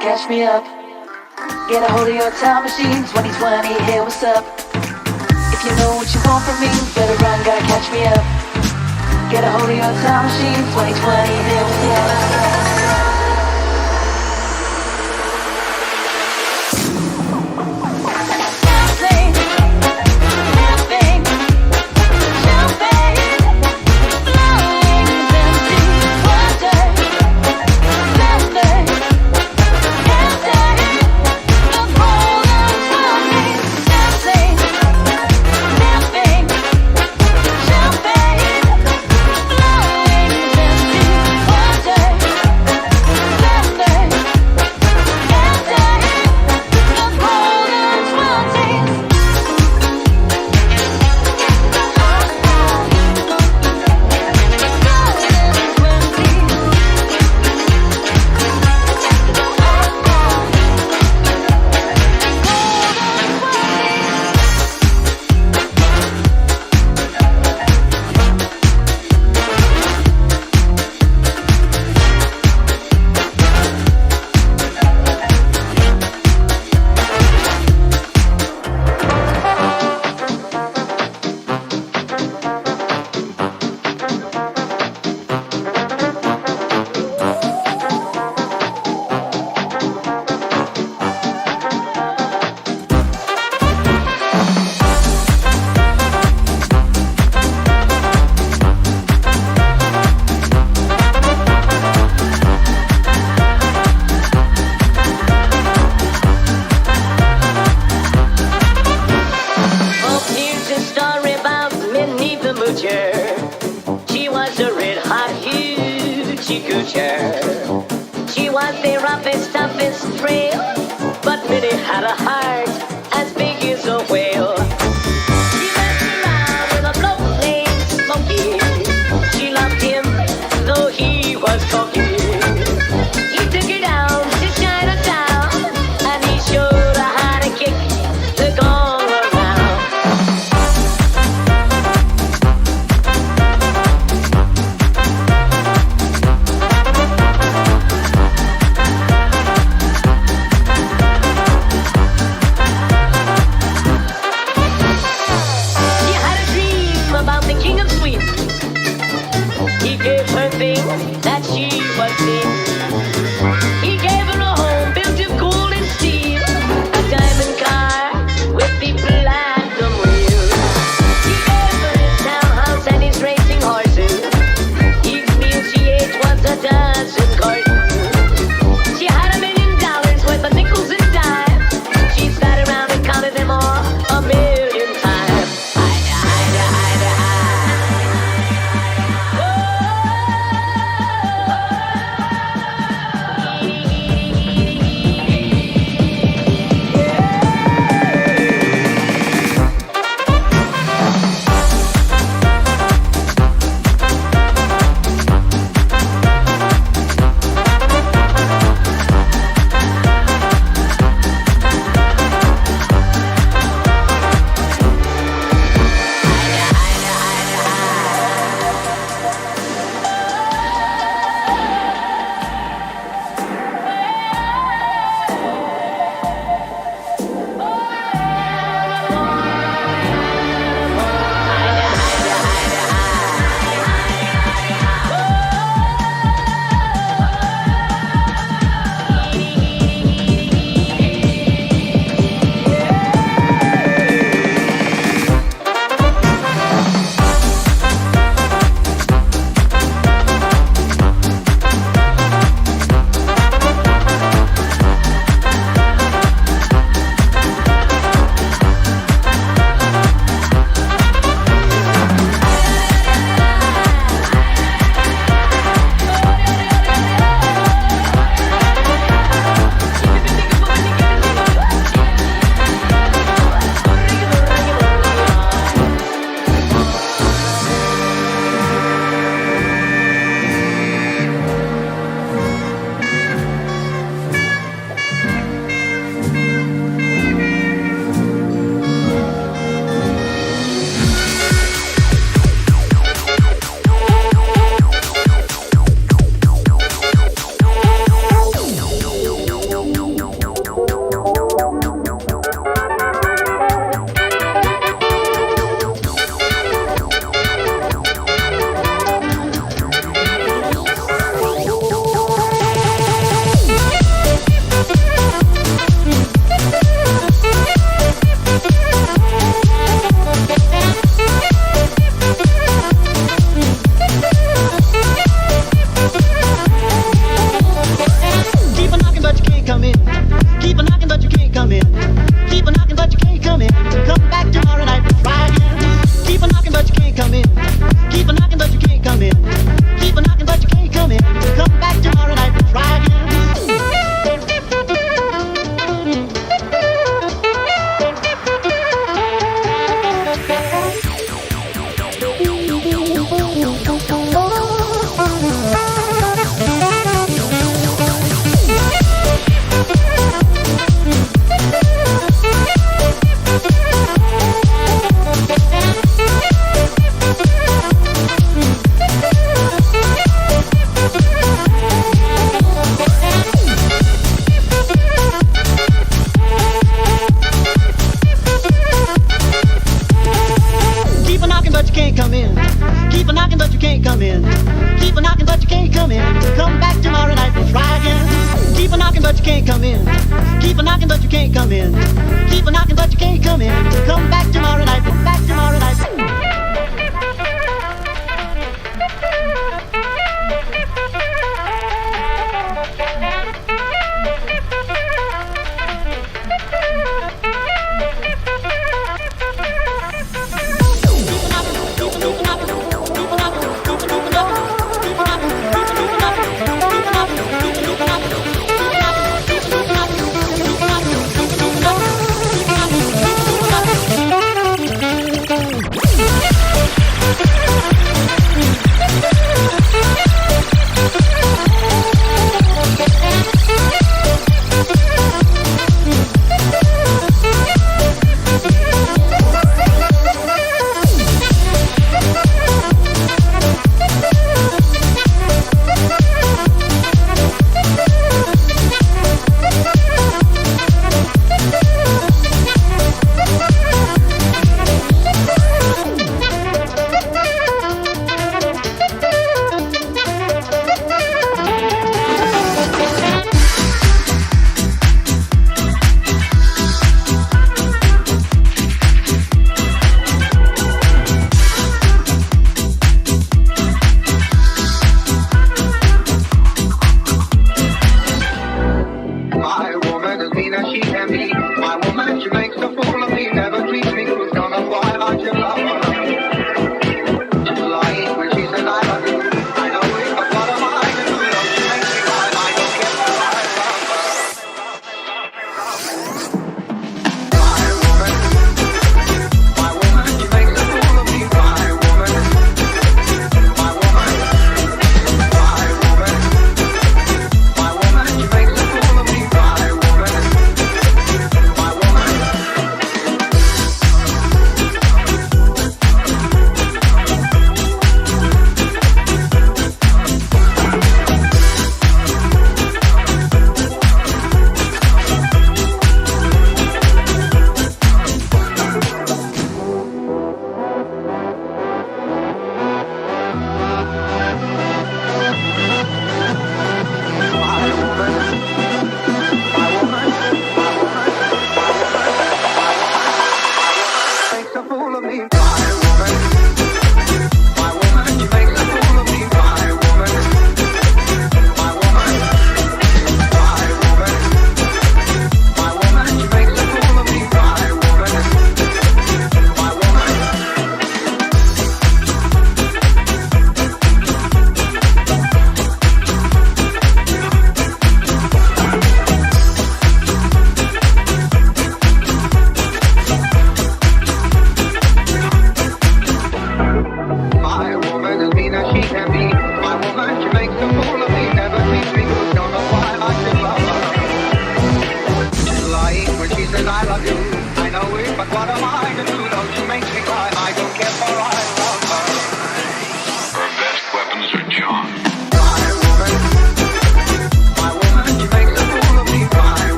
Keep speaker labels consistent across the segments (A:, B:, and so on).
A: Catch me up. Get a hold of your time machine. 2020, hey, what's up? If you know what you want from me, better run, gotta catch me up. Get a hold of your time machine. 2020, hey, what's up?
B: She was the roughest, toughest trail, but Minnie had a heart as big as a whale. She messed around with a bloke named Smokey. She loved him, though he was cocky. He took her down to Chinatown, and he showed her how to kick the gong around. She had a dream about the king of Sweden. He gave her things that she was in. He gave her a home built of gold and steel, a diamond car with the platinum wheels. He gave her his townhouse and his racing horses. Each meal she ate was a dozen courses. She had $1 million worth
C: but you can't come in. Keep a knocking, but you can't come in. Keep a knocking, but you can't come in. Come back tomorrow night, come back tomorrow night.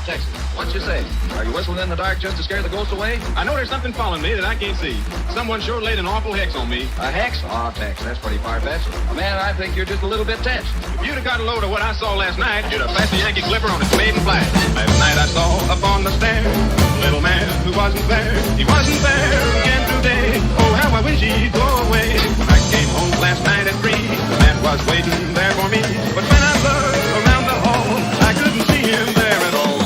D: Texas. What you say? Are you whistling in the dark just to scare the ghosts away? I know there's something following me that I can't see. Someone sure laid an awful hex on me. A hex? Oh, Tex, that's pretty far-fetched. Man, I think you're just a little bit tense. If you'd have got a load of what I saw last night, you'd have passed the Yankee Clipper on its maiden flight. Last night I saw up on the stair a little man who wasn't there. He wasn't there again today. Oh, how I wish he'd go away. When I came home last night at 3, the man was waiting there for me. But when I looked around the hall, I couldn't see him there at all.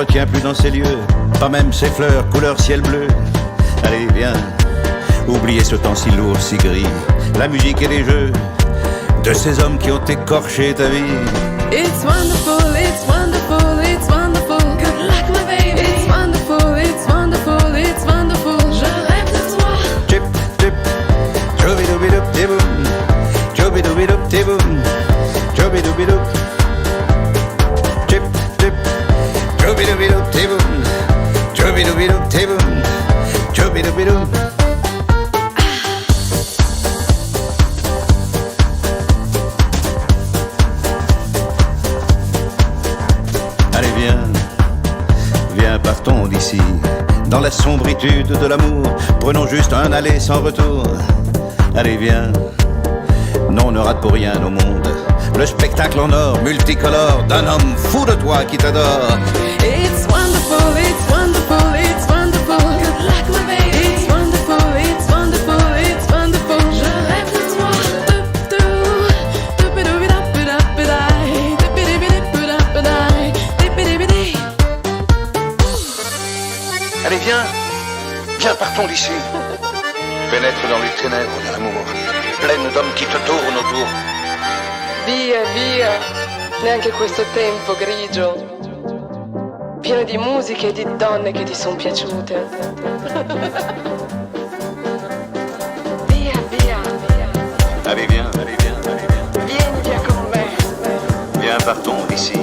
E: retiens plus dans ces lieux, pas même ces fleurs couleur ciel bleu. Allez, viens, oubliez ce temps si lourd, si gris, la musique et les jeux de ces hommes qui ont écorché ta vie.
F: It's wonderful, it's wonderful, it's wonderful. Good luck, my baby. It's wonderful, it's wonderful, it's wonderful. Je rêve de toi.
E: Chip, chip, choubi-doubi-doup-ti-boum, choubi-doubi-doup-ti-boum, choubi-doubi-doup. Chip, chip, choubi-doubi-doup-ti-boum, choubi-doubi-doup-ti-boum, choubi-doubi-doup. Allez, viens, partons d'ici, dans la sombritude de l'amour, prenons juste un aller sans retour. Allez, viens, non, on ne rate pour rien au monde le spectacle en or, multicolore, d'un homme fou de toi qui t'adore.
F: It's wonderful, it's wonderful, it's wonderful. Good luck, my baby. It's wonderful, it's wonderful, it's wonderful. Je rêve de toi.
E: Allez, viens, partons d'ici. Pénètre dans les ténèbres de l'amour, pleine d'hommes qui te tournent autour.
F: Via, via, neanche questo tempo grigio, pieno di musiche e di donne che ti sono piaciute. Via, via,
E: Allez, viens.
F: vieni via con me.
E: Viens, partons d'ici.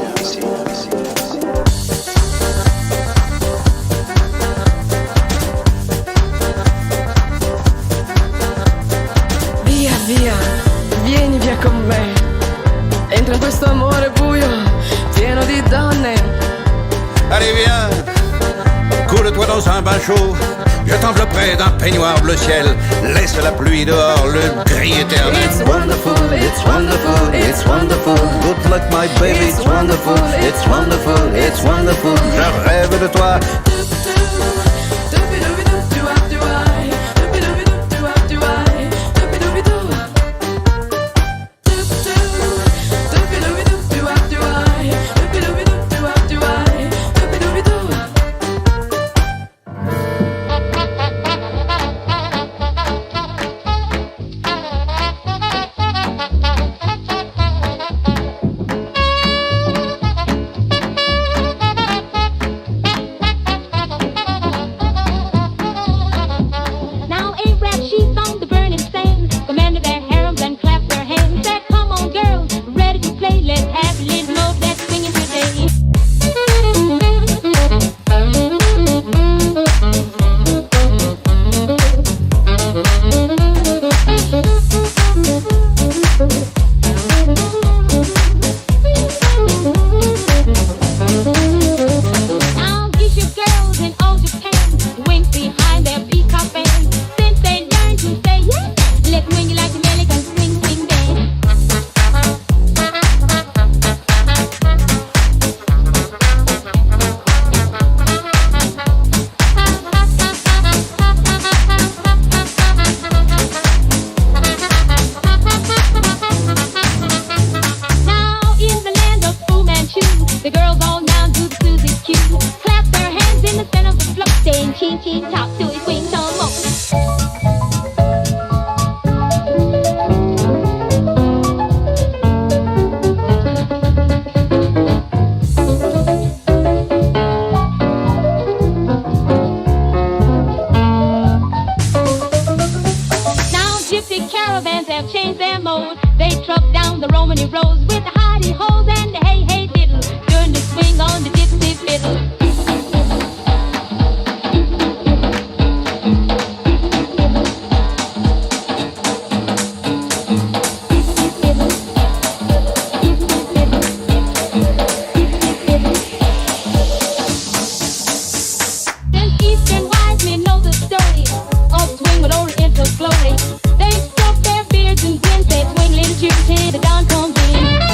F: Via, via, vieni via con me. Entra in questo amore buio, pieno di donne.
E: Allez, viens, coule-toi dans un bain chaud. Je t'envelopperai d'un peignoir bleu ciel. Laisse la pluie dehors, le gris éternel.
F: It's wonderful, it's wonderful, it's wonderful.
E: Good luck, my baby, it's wonderful, it's wonderful, it's wonderful. Je rêve de toi.
B: They stroke their beards and grins, they swing little tunes till the dawn comes in.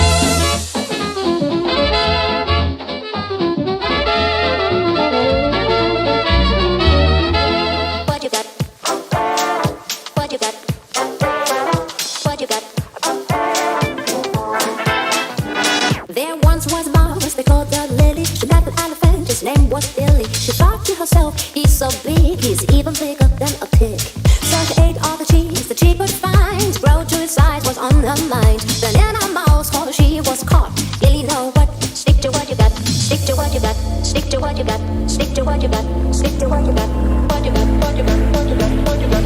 B: what you got, stick to what you got, what you got, what you got, what you got, what you got.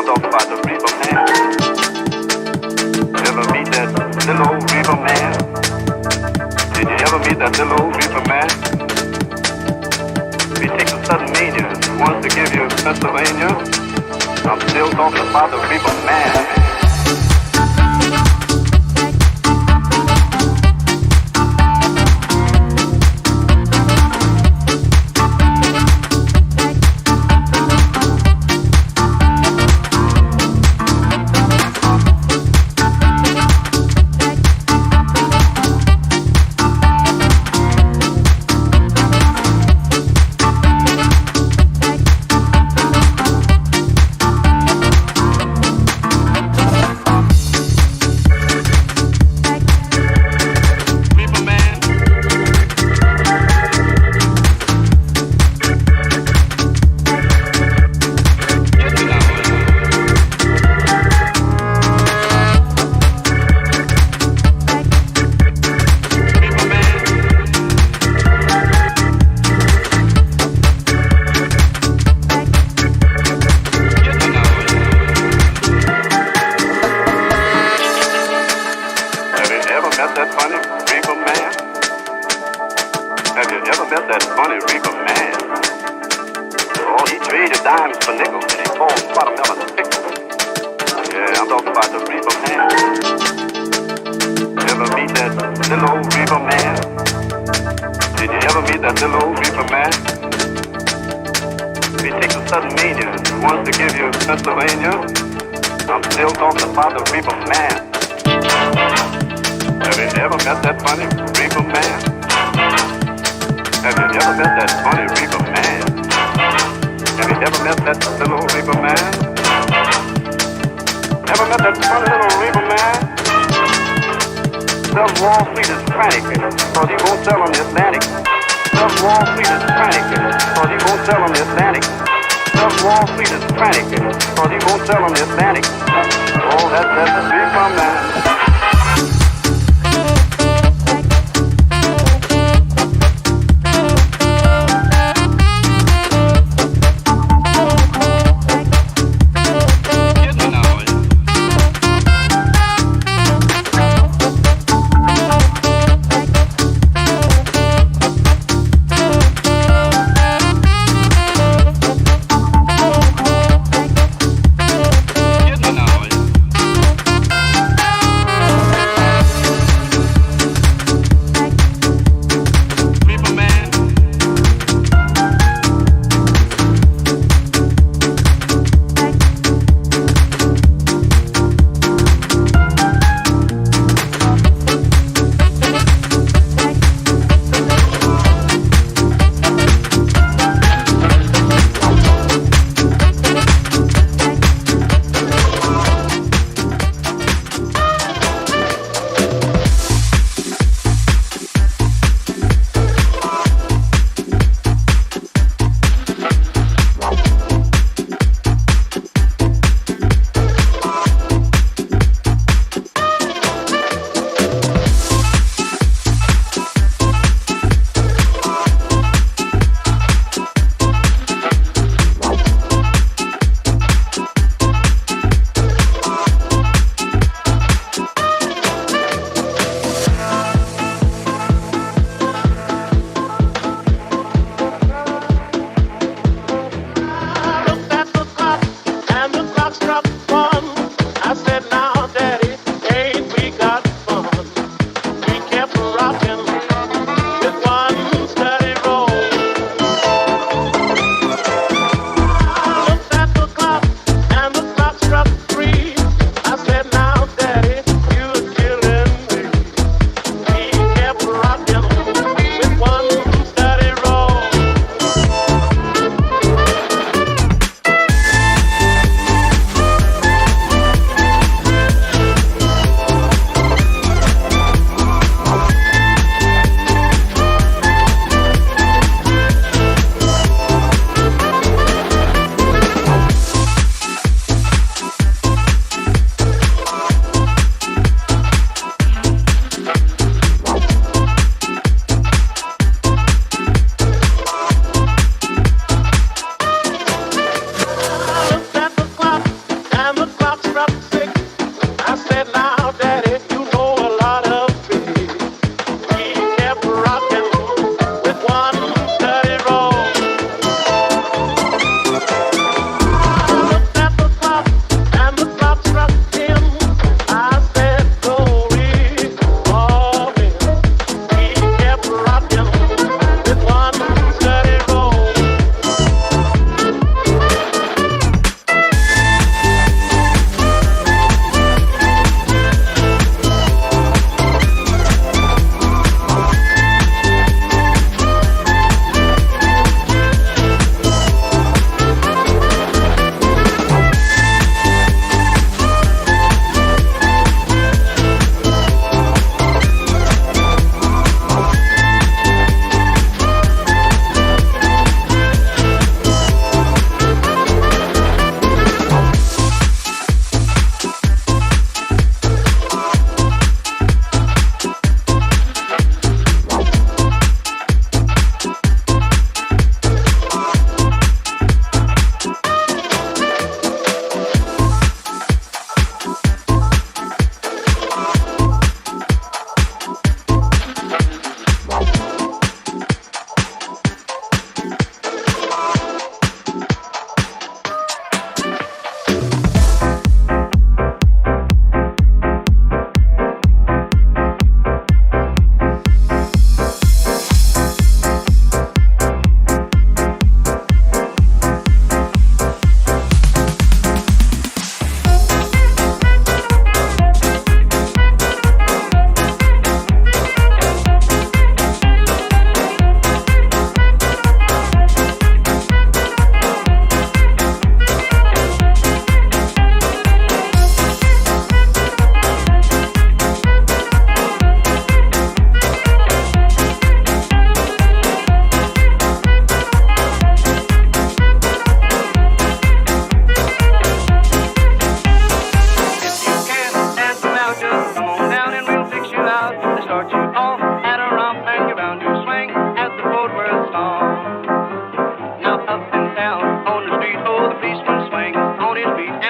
E: I'm talking about the reaper man. You ever meet that little old reaper man? Did you ever meet that little old reaper man? He takes a sudden mania, wants to give you Pennsylvania. I'm still talking about the reaper man.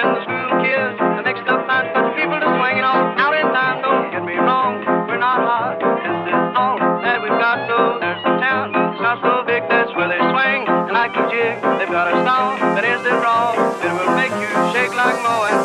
G: and the school kids. The next up night, bunch of people to swing it on out in time. Don't get me wrong, we're not hot. This is all that we've got. So there's a town, it's not so big, that's where they swing and like a jig. They've got a song that isn't wrong. It will make you shake like Moe and